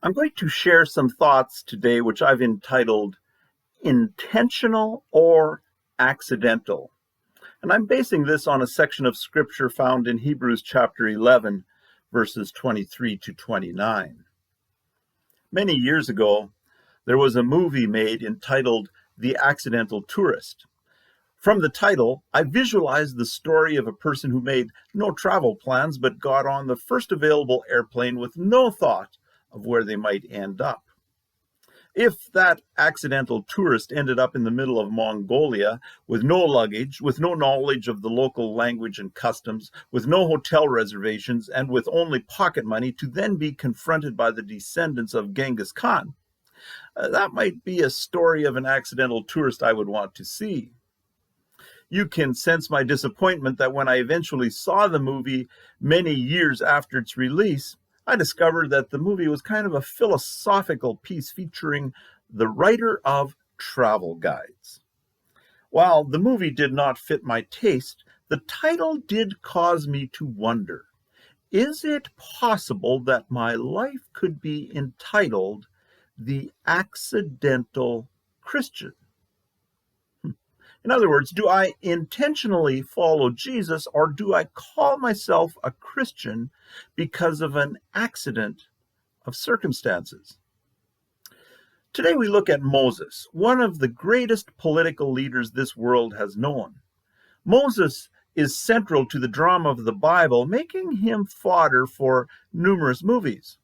I'm going to share some thoughts today, which I've entitled Intentional or Accidental. And I'm basing this on a section of scripture found in Hebrews chapter 11, verses 23 to 29. Many years ago, there was a movie made entitled The Accidental Tourist. From the title, I visualized the story of a person who made no travel plans but got on the first available airplane with no thought of where they might end up. If that accidental tourist ended up in the middle of Mongolia with no luggage, with no knowledge of the local language and customs, with no hotel reservations, and with only pocket money to then be confronted by the descendants of Genghis Khan, that might be a story of an accidental tourist I would want to see. You can sense my disappointment that when I eventually saw the movie many years after its release, I discovered that the movie was kind of a philosophical piece featuring the writer of travel guides. While the movie did not fit my taste, the title did cause me to wonder, is it possible that my life could be entitled The Accidental Christian? In other words, do I intentionally follow Jesus, or do I call myself a Christian because of an accident of circumstances? Today we look at Moses, one of the greatest political leaders this world has known. Moses is central to the drama of the Bible, making him fodder for numerous movies.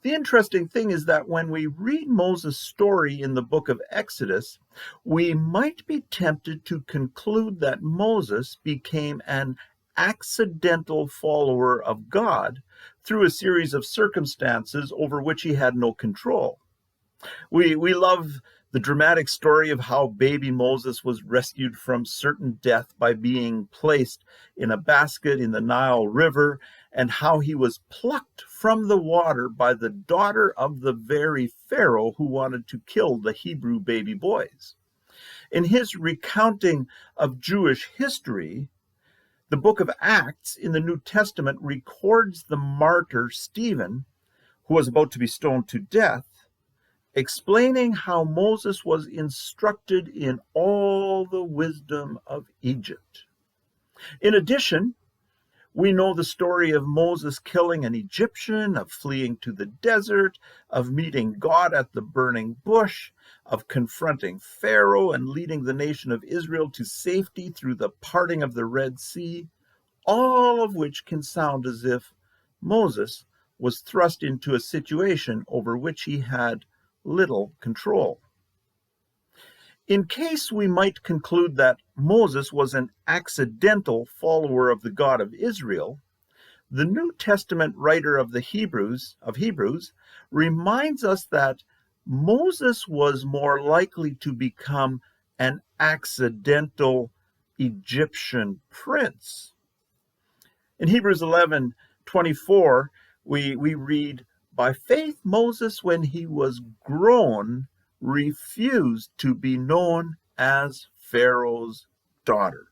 The interesting thing is that when we read Moses' story in the book of Exodus, we might be tempted to conclude that Moses became an accidental follower of God through a series of circumstances over which he had no control. We love the dramatic story of how baby Moses was rescued from certain death by being placed in a basket in the Nile River, and how he was plucked from the water by the daughter of the very Pharaoh who wanted to kill the Hebrew baby boys. In his recounting of Jewish history, the book of Acts in the New Testament records the martyr Stephen, who was about to be stoned to death, explaining how Moses was instructed in all the wisdom of Egypt. In addition, we know the story of Moses killing an Egyptian, of fleeing to the desert, of meeting God at the burning bush, of confronting Pharaoh and leading the nation of Israel to safety through the parting of the Red Sea, all of which can sound as if Moses was thrust into a situation over which he had little control. In case we might conclude that Moses was an accidental follower of the God of Israel, the New Testament writer of Hebrews reminds us that Moses was more likely to become an accidental Egyptian prince. In Hebrews 11:24, we read, "By faith Moses, when he was grown, refused to be known as Pharaoh's daughter."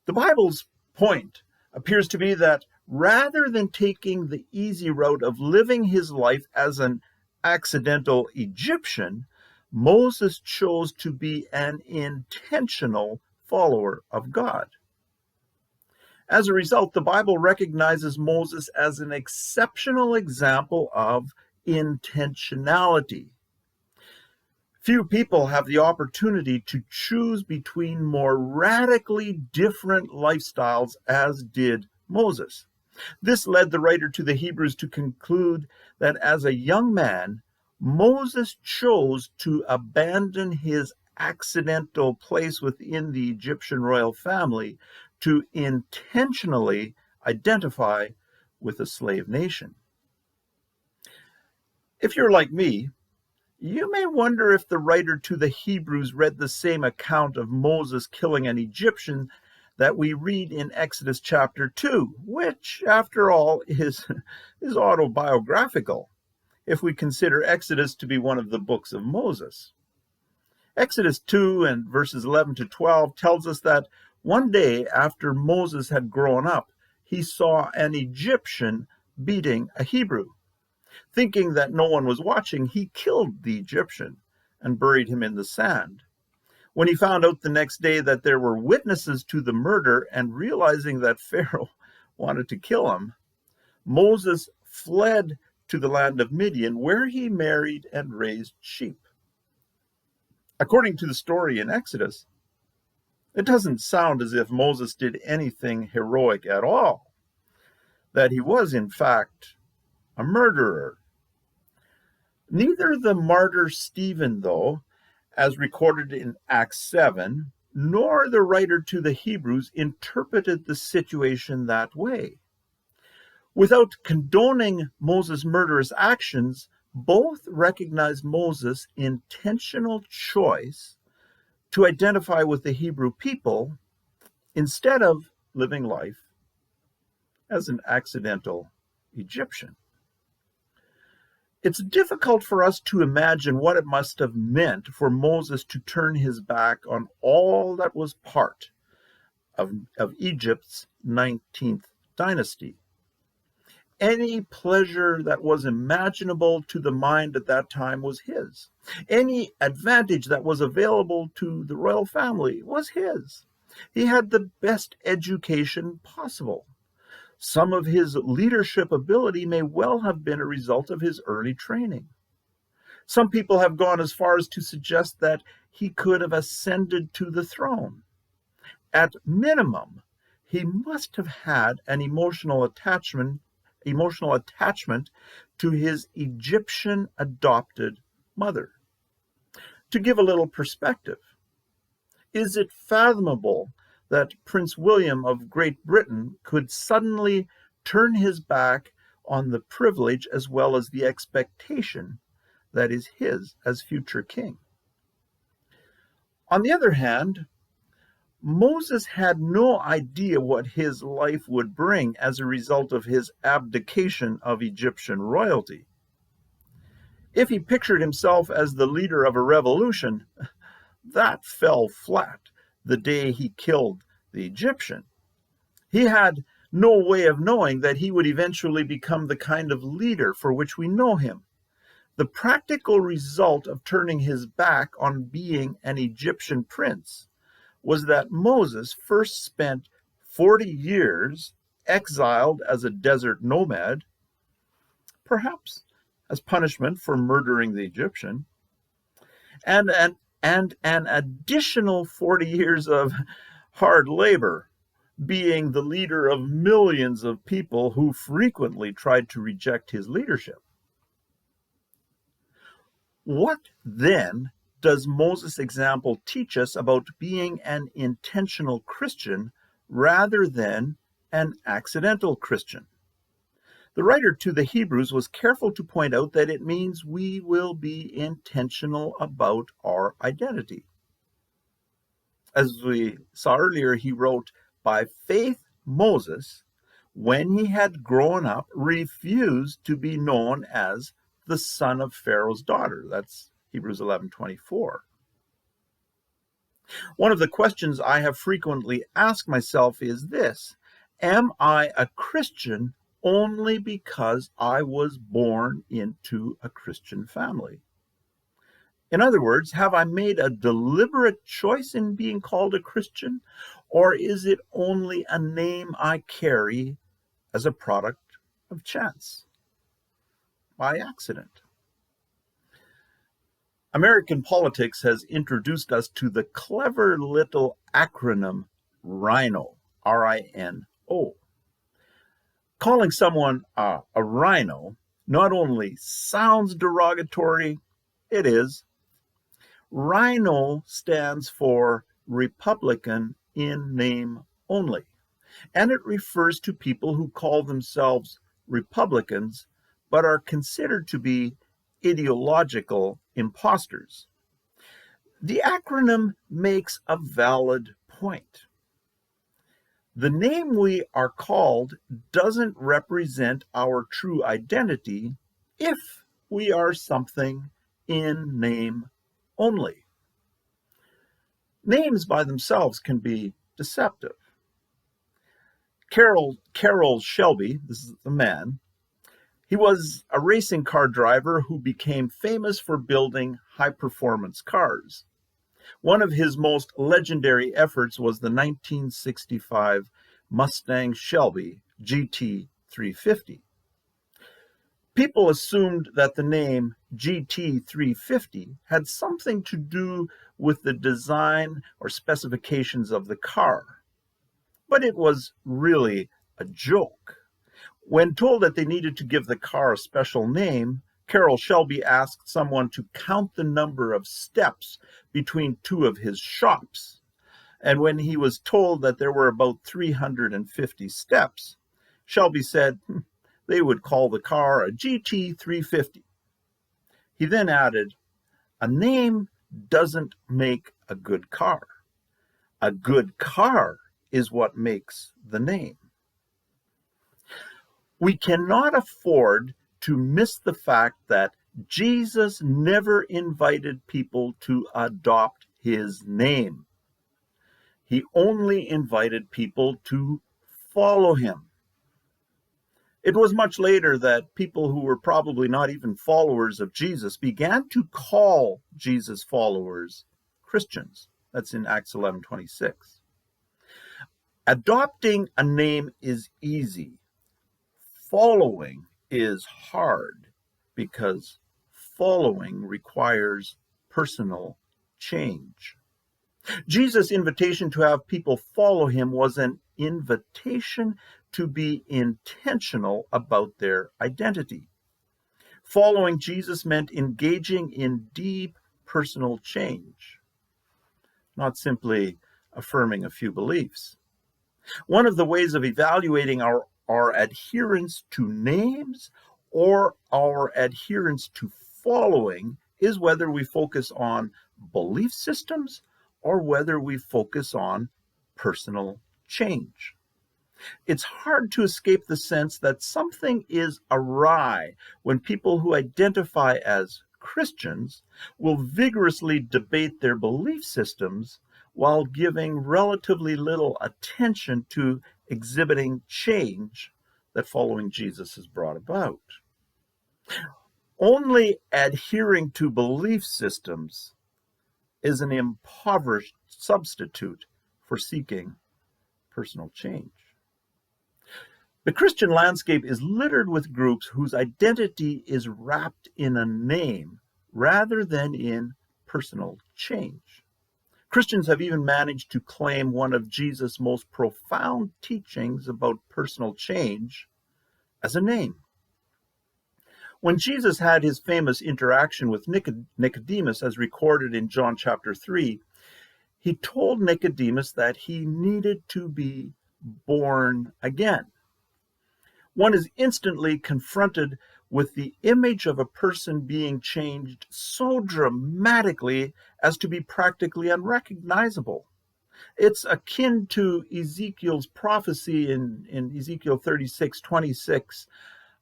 The Bible's point appears to be that rather than taking the easy route of living his life as an accidental Egyptian, Moses chose to be an intentional follower of God. As a result, the Bible recognizes Moses as an exceptional example of intentionality. Few people have the opportunity to choose between more radically different lifestyles as did Moses. This led the writer to the Hebrews to conclude that as a young man, Moses chose to abandon his accidental place within the Egyptian royal family to intentionally identify with a slave nation. If you're like me, you may wonder if the writer to the Hebrews read the same account of Moses killing an Egyptian that we read in Exodus chapter 2, which, after all, is autobiographical, if we consider Exodus to be one of the books of Moses. Exodus 2 and verses 11 to 12 tells us that one day after Moses had grown up, he saw an Egyptian beating a Hebrew. Thinking that no one was watching, he killed the Egyptian and buried him in the sand. When he found out the next day that there were witnesses to the murder and realizing that Pharaoh wanted to kill him, Moses fled to the land of Midian, where he married and raised sheep. According to the story in Exodus, it doesn't sound as if Moses did anything heroic at all, that he was, in fact, a murderer. Neither the martyr Stephen, though, as recorded in Acts 7, nor the writer to the Hebrews interpreted the situation that way. Without condoning Moses' murderous actions, both recognize Moses' intentional choice to identify with the Hebrew people instead of living life as an accidental Egyptian. It's difficult for us to imagine what it must have meant for Moses to turn his back on all that was part of Egypt's 19th dynasty. Any pleasure that was imaginable to the mind at that time was his. Any advantage that was available to the royal family was his. He had the best education possible. Some of his leadership ability may well have been a result of his early training. Some people have gone as far as to suggest that he could have ascended to the throne. At minimum, he must have had an emotional attachment to his Egyptian adopted mother. To give a little perspective, is it fathomable that Prince William of Great Britain could suddenly turn his back on the privilege as well as the expectation that is his as future king? On the other hand, Moses had no idea what his life would bring as a result of his abdication of Egyptian royalty. If he pictured himself as the leader of a revolution, that fell flat the day he killed the Egyptian. He had no way of knowing that he would eventually become the kind of leader for which we know him. The practical result of turning his back on being an Egyptian prince was that Moses first spent 40 years exiled as a desert nomad, perhaps as punishment for murdering the Egyptian, and an additional 40 years of hard labor, being the leader of millions of people who frequently tried to reject his leadership. What then does Moses' example teach us about being an intentional Christian rather than an accidental Christian? The writer to the Hebrews was careful to point out that it means we will be intentional about our identity. As we saw earlier, he wrote, "By faith, Moses, when he had grown up, refused to be known as the son of Pharaoh's daughter." That's Hebrews 11:24. One of the questions I have frequently asked myself is this: am I a Christian only because I was born into a Christian family? In other words, have I made a deliberate choice in being called a Christian, or is it only a name I carry as a product of chance, by accident? American politics has introduced us to the clever little acronym RHINO, R-I-N-O. Calling someone a rhino not only sounds derogatory, it is. RHINO stands for Republican in name only, and it refers to people who call themselves Republicans but are considered to be ideological imposters. The acronym makes a valid point. The name we are called doesn't represent our true identity if we are something in name only. Names by themselves can be deceptive. Carroll Shelby, this is the man, He was a racing car driver who became famous for building high-performance cars. One of his most legendary efforts was the 1965 Mustang Shelby GT350. People assumed that the name GT350 had something to do with the design or specifications of the car, but it was really a joke. When told that they needed to give the car a special name, Carroll Shelby asked someone to count the number of steps between two of his shops. And when he was told that there were about 350 steps, Shelby said they would call the car a GT350. He then added, "A name doesn't make a good car. A good car is what makes the name." We cannot afford to miss the fact that Jesus never invited people to adopt his name. He only invited people to follow him. It was much later that people who were probably not even followers of Jesus began to call Jesus' followers Christians. That's in Acts 11:26. Adopting a name is easy. Following is hard because following requires personal change. Jesus' invitation to have people follow him was an invitation to be intentional about their identity. Following Jesus meant engaging in deep personal change, not simply affirming a few beliefs. One of the ways of evaluating our adherence to names or our adherence to following is whether we focus on belief systems or whether we focus on personal change. It's hard to escape the sense that something is awry when people who identify as Christians will vigorously debate their belief systems while giving relatively little attention to exhibiting change that following Jesus has brought about. Only adhering to belief systems is an impoverished substitute for seeking personal change. The Christian landscape is littered with groups whose identity is wrapped in a name rather than in personal change. Christians have even managed to claim one of Jesus' most profound teachings about personal change as a name. When Jesus had his famous interaction with Nicodemus, as recorded in John chapter 3, he told Nicodemus that he needed to be born again. One is instantly confronted with the image of a person being changed so dramatically as to be practically unrecognizable. It's akin to Ezekiel's prophecy in Ezekiel 36:26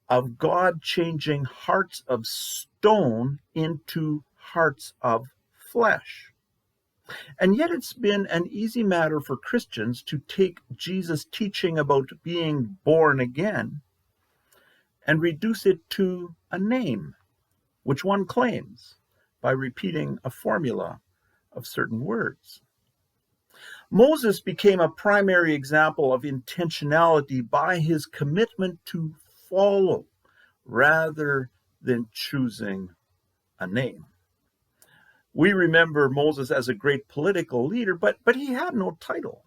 of God changing hearts of stone into hearts of flesh. And yet it's been an easy matter for Christians to take Jesus' teaching about being born again and reduce it to a name, which one claims by repeating a formula of certain words. Moses became a primary example of intentionality by his commitment to follow rather than choosing a name. We remember Moses as a great political leader, but he had no title.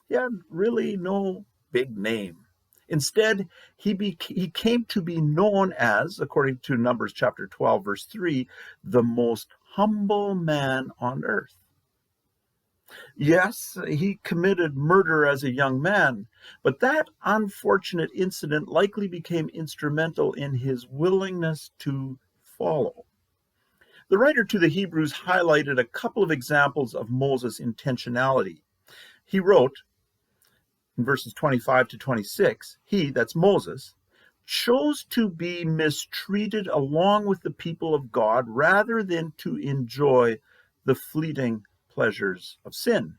He had really no big name. Instead, he came to be known as, according to Numbers chapter 12, verse 3, the most humble man on earth. Yes, he committed murder as a young man, but that unfortunate incident likely became instrumental in his willingness to follow. The writer to the Hebrews highlighted a couple of examples of Moses' intentionality. He wrote in verses 25 to 26, he, that's Moses, chose to be mistreated along with the people of God rather than to enjoy the fleeting pleasures of sin.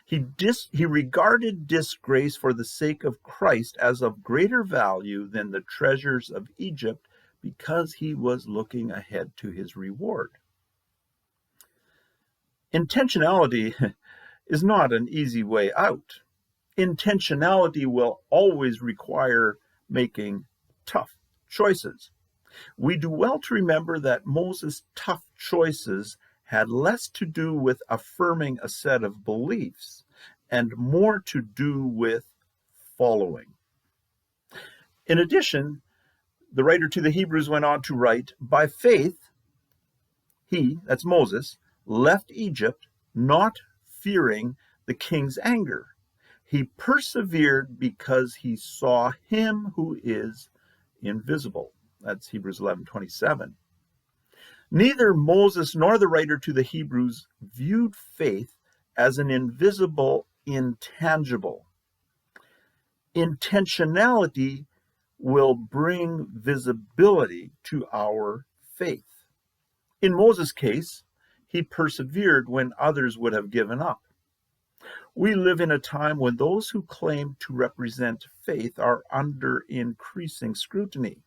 He regarded disgrace for the sake of Christ as of greater value than the treasures of Egypt because he was looking ahead to his reward. Intentionality is not an easy way out. Intentionality will always require making tough choices. We do well to remember that Moses' tough choices had less to do with affirming a set of beliefs and more to do with following. In addition, the writer to the Hebrews went on to write, by faith, he, that's Moses, left Egypt, not fearing the king's anger. He persevered because he saw him who is invisible. That's Hebrews 11:27. Neither Moses nor the writer to the Hebrews viewed faith as an invisible intangible. Intentionality will bring visibility to our faith. In Moses' case, he persevered when others would have given up. We live in a time when those who claim to represent faith are under increasing scrutiny.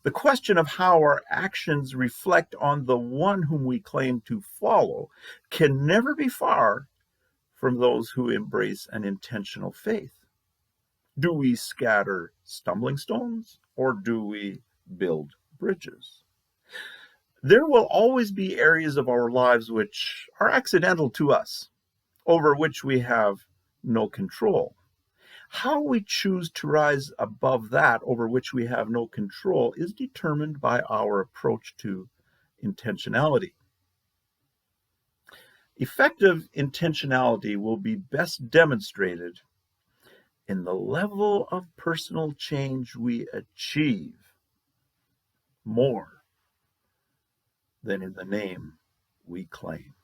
The question of how our actions reflect on the one whom we claim to follow can never be far from those who embrace an intentional faith. Do we scatter stumbling stones or do we build bridges? There will always be areas of our lives which are accidental to us, over which we have no control. How we choose to rise above that over which we have no control is determined by our approach to intentionality. Effective intentionality will be best demonstrated in the level of personal change we achieve more than in the name we claim.